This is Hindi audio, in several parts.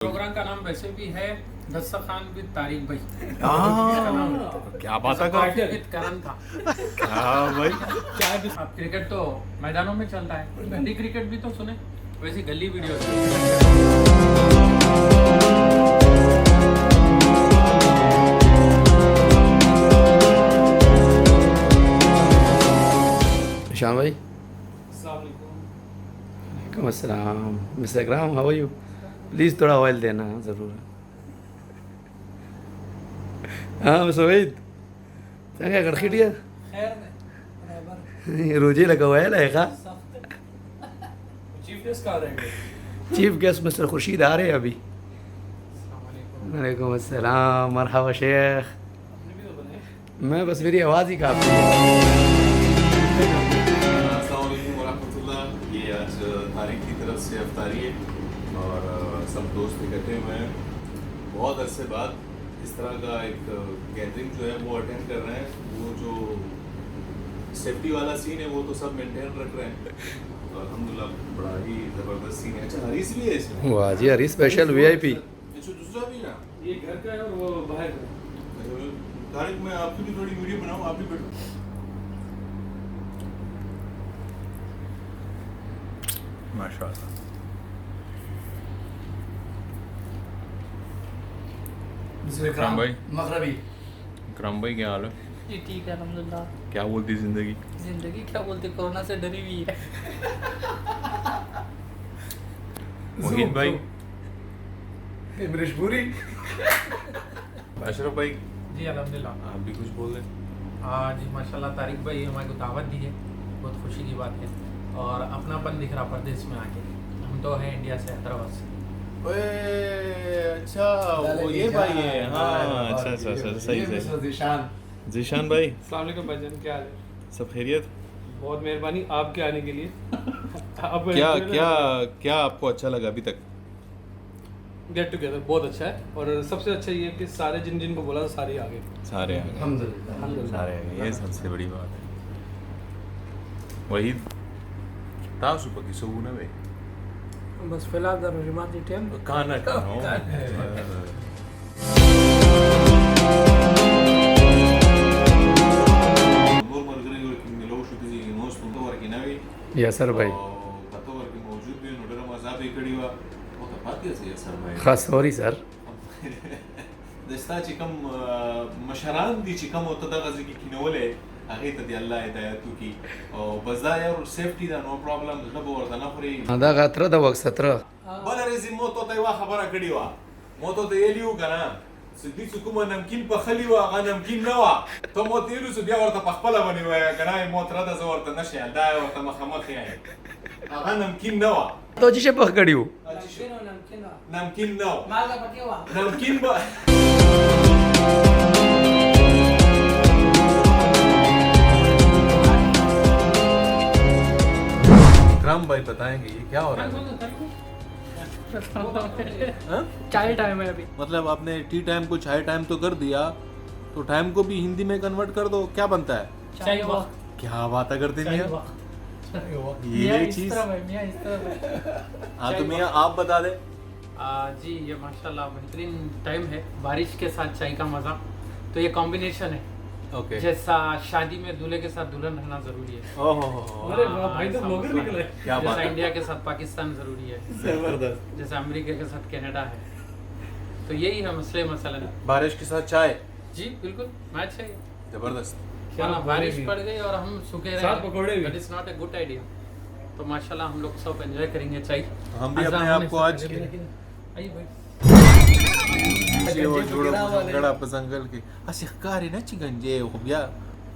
प्रोग्राम का नाम वैसे भी है दस्तरखान खान विद तारिक भाई। क्या बात है विद करण था। हाँ भाई, क्या है अब क्रिकेट तो मैदानों में चलता है, गली क्रिकेट भी तो सुने, वैसे गली वीडियो। शाम भाई, वालेकुम अस्सलाम। Mister Ikram, how are you? Please थोड़ा ऑयल देना ज़रूर। हाँ सुवेद, क्या कर खिटिया रोजे लगा हुआ है लायका। चीफ गेस्ट मिस्टर खुर्शीद आ रहे हैं अभी। वालेकुम अस्सलाम, मरहबा शेख। मैं बस, मेरी आवाज़ ही काफ़ी है। ये आज तारिक की तरफ से अफ्तारी है और सब दोस्त इकट्ठे हुए हैं। बहुत अरसे बाद इस तरह का एक गैदरिंग जो है वो अटेंड कर रहे हैं। वो जो सेफ्टी वाला सीन है वो तो सब मेंटेन रख रहे हैं। तो अल्हम्दुलिल्लाह बड़ा ही ज़बरदस्त सीन है। अच्छा, हरीस भी है इसमें? वाह जी, हरीस स्पेशल वीआईपी। अच्छा, दूसरा भी ना, ये घर का है और वो बाहर का। तारिक, मैं आपकी भी थोड़ी वीडियो बनाऊँ, आप भी बैठो। माशाअल्लाह। इकराम भाई, मगरबी। इकराम भाई, क्या हाल है? जी ठीक है अल्हम्दुलिल्लाह। क्या बोलती जिंदगी? जिंदगी क्या बोलते, कोरोना से डरी हुई है। मोहित भाई, मजबूरी। अशरफ भाई, जी अल्हम्दुलिल्लाह। आप भी कुछ बोल रहे? आज माशाल्लाह तारिक भाई हमारे को दावत दी है, बहुत खुशी की बात है। और अपनापन दिख रहा परदेश में आके। हम तो है इंडिया से, हैदराबाद से। ओए, अच्छा, वो ये भाई है। हाँ, अच्छा, सही। जीशान भाई, अस्सलाम वालेकुम भाईजान, क्या हाल है? सब खैरियत? बहुत मेहरबानी आपके आने के लिए। अब क्या आपको अच्छा लगा अभी तक? गेट टुगेदर बहुत अच्छा है और सबसे अच्छा ये है कि सारे जिन को बोला सारे आ गए। सारे आ गए, अल्हम्दुलिल्लाह। सारे आ गए, ये सबसे बड़ी बात है। वही तासु पकी सोना भाई, बस फिलहाल तरजुमान जी टेम काना यासर भाई, खास सॉरी सर। दस्ता चिकम मशरान दी चिकम होता था गज़ी की किनोले आगे तदी अल्लाह हिदायतु की और बज़ा यार सेफ्टी दा नो प्रॉब्लम न बोर दा ना फरी आधा गात्रा दा वक्त 17 बल रेज़ी मोतो तयवा खबरा कड़ी वा मोतो ते एलियो कना सिद्धि सुकुमा नमकीन पखली वा गा नमकीन नवा तो मोतो एलु सुदिया वरता पखपला बनी वा कना मोतरा दा वरता नशे दा वरता मखमख है गा नमकीन नवा तो जिसे पकड़ियो नमकीन नवा माला पकेवा नमकीन बा राम भाई बताएंगे ये क्या हो रहा है? चाय टाइम है अभी। मतलब आपने टी टाइम को चाय टाइम तो कर दिया, तो टाइम को भी हिंदी में कन्वर्ट कर दो, क्या बनता है? चाय वक्त। क्या बात करते हैं मियां ये इस चीज। तरह है, मियां इस तरह है। हाँ तो मियां आप बता दे। जी ये माशाल्लाह बेहतरीन टाइम है, बारिश के साथ चाय का मज़ा। तो ये कॉम्बिनेशन है, ओके। जैसा शादी में दूल्हे के साथ दुल्हन रहना जरूरी है, ओहो अरे वाह भाई, तो ब्लॉगर निकले। क्या बात जैसा है, इंडिया के साथ पाकिस्तान जरूरी है, जबरदस्त। जैसा अमेरिका के साथ कनाडा है। तो यही है मसलन। बारिश के साथ चाय, जी बिल्कुल मैच है। जबरदस्त। क्या बारिश पड़ गई और हम सूखे साथ पकौड़े भी। That is not a good idea. तो माशाल्लाह हम लोग सब एंजॉय करेंगे चाय। हम भी अपने आप को आज आइए भाई। वो जोड़ो गड़ा पसंगल की असिकारी ना चिकंजे हो गया।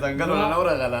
संगल वाला ना रगाला।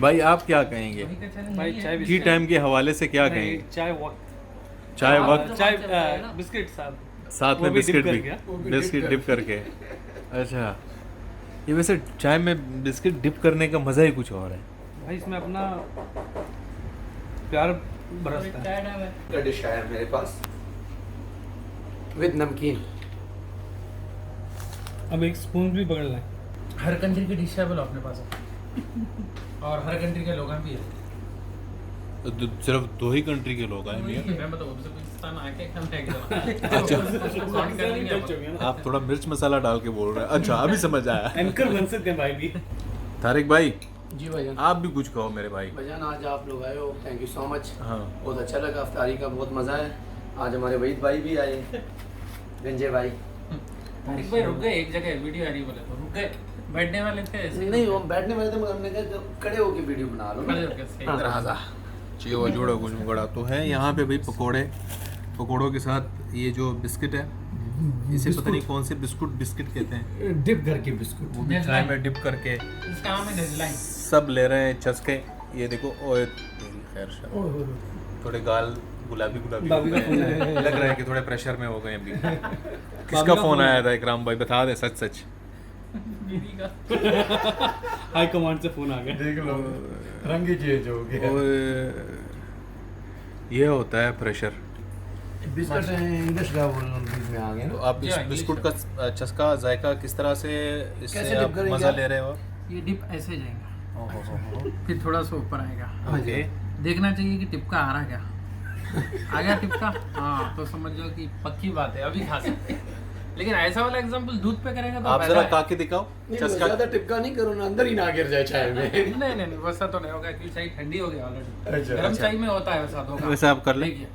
भाई आप क्या कहेंगे भाई चाय टी टाइम के हवाले से क्या कहेंगे? चाय वक्त, चाय वक्त चाय बिस्किट साहब साथ वो में भी बिस्किट dip भी, करके, बिस्किट डिप करके। अच्छा, ये वैसे चाय में बिस्किट डिप करने का मज़ा ही कुछ और है। भाई इसमें अपना प्यार बरसता है। चाय टाइम है। डिश है मेरे पास विद नमकीन। अब एक स्पून भी पकड़ लें। हर कंट्री की डिश है बोलो अपने पास और हर कंट्री के लोग भी है। सिर्फ 2 ही कंट्री के लोग आए मैं मतलब उज़्बेकिस्तान आके खाना अच्छा है। आप थोड़ा मिर्च मसाला डाल के बोल रहे हैं। अच्छा अभी समझ आया। एंकर बन सकते हैं भाई भी। तारिक भाई जी भाईजान। आप भी कुछ कहो मेरे भाई। भाईजान आज आप लोग आए हो, थैंक यू सो मच। हाँ बहुत अच्छा लगा, अफ्तारी का बहुत मज़ा है। आज हमारे वहीद भाई भी आए, गंजे भाई। तारिक भाई रुक गए एक जगह, वीडियो आ रही बोले तो रुक गए, बैठने वाले थे ऐसे नहीं वो बैठने वाले थे मगर हमने कहा खड़े होके वीडियो बना लो। खड़े होके सही। राजा चियो जुड़ो कुछ मुगड़ा तो है यहाँ पे भाई। पकोड़ों के साथ ये जो बिस्किट है, इसे पता नहीं कौन से बिस्किट कहते हैं, डिप करके बिस्कुट। वो भी चाय में डिप करके इसका नाम है डेज़लाइन। सब ले रहे हैं चस्के। ये देखो ओए तेरी खैर शर, थोड़े गाल गुलाबी हो गए हैं। लग रहा है कि थोड़े प्रेशर में हो गए अभी। किसका फोन आया था इकराम भाई, बता दे सच। बीवी का हाई कमांड से फोन आ गया। देख लो रंग ही चेंज हो गया। ये होता है प्रेशर। बिस्कुट इंग्लिश का बीच में आ गए तो ना। आप इस बिस्कुट का चस्का जायका किस तरह से इससे कैसे आप dip करेंगे मजा आप? ले रहे हो? ये डिप ऐसे जाएगा, फिर थोड़ा सा ऊपर आएगा। ओके देखना चाहिए कि टिपका आ रहा क्या, आ गया टिपका, हाँ तो समझ लो कि पक्की बात है अभी खा सकते हैं। लेकिन ऐसा वाला एग्जांपल दूध पे करेंगे तो आप फायदा जरा है। काके दिखाओ चस्का। ज्यादा टिपका नहीं करो ना, अंदर ही ना गिर जाए चाय में। नहीं वैसा तो नहीं होगा क्योंकि चाय ठंडी हो गई ऑलरेडी। अच्छा, गरम अच्छा। चाय में होता है वैसा तो। वैसे आप कर ले। देखिए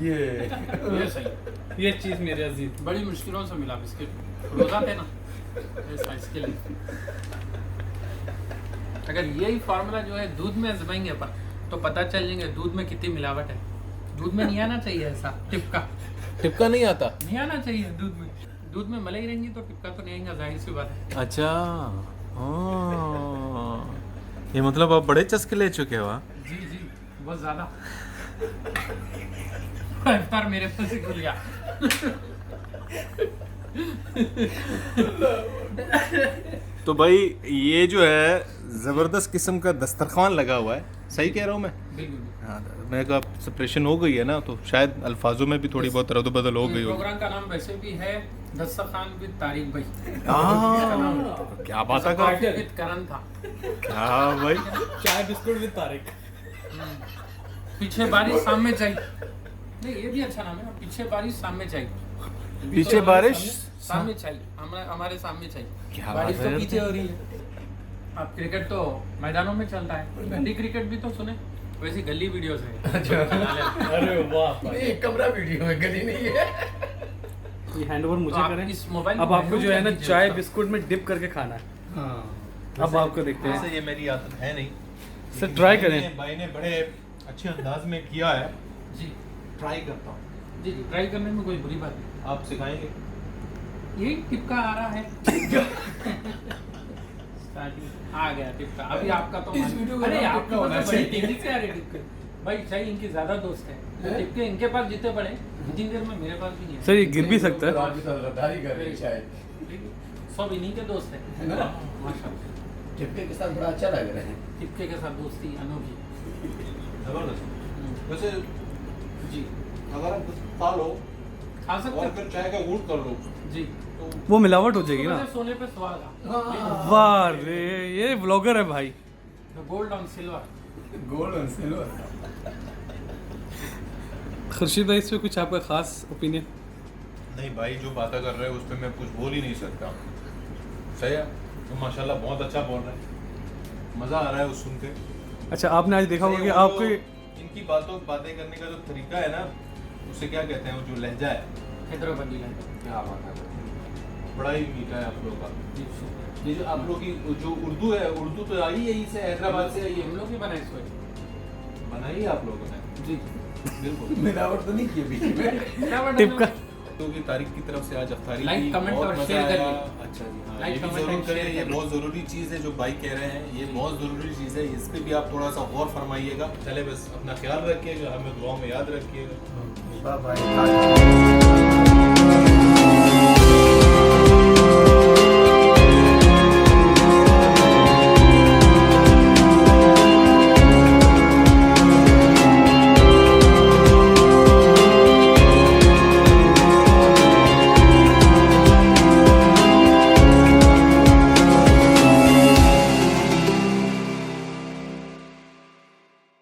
ये ये सही, ये चीज़ मेरे अजीज। बड़ी मुश्किलों से मिला बिस्किट, रोजा थे ना ऐसा इसके लिए। अगर यही फार्मूला जो है दूध में आजमाएंगे अपन तो पता चल जाएंगे दूध में कितनी मिलावट है। दूध में नहीं आना चाहिए ऐसा टिपका नहीं आता। नहीं आना चाहिए दूध में मलाई रहेंगी तो टिपका तो नहीं आएगा, जाहिर सी बात है। अच्छा ये मतलब आप बड़े चस्के ले चुके हो? जी बहुत ज्यादा। इफ्तार मेरे पास ही खुल गया। तो भाई ये जो है जबरदस्त किस्म का दस्तरखान लगा हुआ है, सही कह रहा हूँ मैं? बिल्कुल। हाँ मैं कहा सेपरेशन हो गई है ना, तो शायद अल्फाजों में भी थोड़ी बहुत रद्द बदल हो गई होगी। प्रोग्राम का नाम वैसे भी है दस्तरखान विद तारिक भाई। क्या बात है पार्टी विद करण था। क्या भाई, चाय बिस्कुट विद तारिक। पीछे बारिश सामने चाहिए, नहीं ये भी अच्छा नाम है। पीछे बारिश सामने चाहिए, पीछे बारिश सामने चाहिए, हमारे सामने चाहिए। क्या बारिश बात तो है? पीछे हो रही है। अब क्रिकेट तो मैदानों में चलता है, गली क्रिकेट भी तो सुने, वैसी गली वीडियोस है। अरे वाह भाई। ये कमरा वीडियो है, गली नहीं है। ये हैंड ओवर मुझे तो आप करें। इस मोबाइल अब में आपको जो है ना वीडियो चाय देखो। बिस्कुट में डिप करके खाना है। अब आपको देखते हैं। वैसे ये मेरी आदत है नहीं सर ट्राई करें। भाई ने बड़े अच्छे अंदाज में किया है, जी ट्राई करता हूँ। जी ट्राई करने में कोई बुरी बात नहीं। आप सिखाएंगे? यही टिपका आ रहा है। स्टार्टिंग आ गया टिपका, अभी आपका तो इस वीडियो का अरे नाम आपका टिपका होना बड़ी चाहिए। तेजी से आ रही टिपके। भाई चाहिए इनकी ज्यादा दोस्त है, टिपके इनके पास जितने बड़े जितनी देर में मेरे पास भी नहीं है। सर ये गिर भी सकता है। आपके साथ गद्दारी कर रही है शायद। सब इन्हीं के दोस्त है है ना? माशाल्लाह। टिपके के साथ बड़ा अच्छा लग रहा है। टिपके के साथ दोस्ती अनोखी। जबरदस्त। वैसे जी अगर आप खा लो खा सकते और हैं। फिर चाय का घूंट कर लो जी तो वो मिलावट हो जाएगी ना। सोने पे सुहागा, वाह रे, ये ब्लॉगर है भाई। Gold on silver. गोल्ड और सिल्वर। खुर्शीद भाई इस पे कुछ आपका खास ओपिनियन? नहीं भाई, जो बातें कर रहे हैं उस पर मैं कुछ बोल ही नहीं सकता। सही है, तो माशाल्लाह बहुत अच्छा बोल रहे हैं, मज़ा आ रहा है उस सुन के। अच्छा आपने आज देखा होगा कि वो आपको इनकी बातें करने का जो तरीका है ना, उसे क्या कहते हैं, वो जो लहजा है, हैदराबादी लहजा। क्या बात है, बड़ा ही मीठा है आप लोगों का। ये जो आप लोग की जो उर्दू है, उर्दू तो आई है यहीं से, हैदराबाद से आई है, हम लोग ही बनाए इसको। बनाई है आप लोगों ने। जी बिल्कुल। मिलावट तो नहीं की बीच में। क्या बना टिपका। क्योंकि तारीख की तरफ से आज अफ्तारी लाइक, की, कमेंट बहुत और मजा शेयर आया। करिए। अच्छा जी, हाँ, लाइक, ये भी कमेंट जरूर और शेयर करें, ये करिए। बहुत ज़रूरी चीज़ है जो भाई कह रहे हैं, ये बहुत ज़रूरी चीज़ है, इस पे भी आप थोड़ा सा गौर फरमाइएगा। चले बस अपना ख्याल रखिएगा, हमें दुआओं में याद रखिएगा। Bye bye.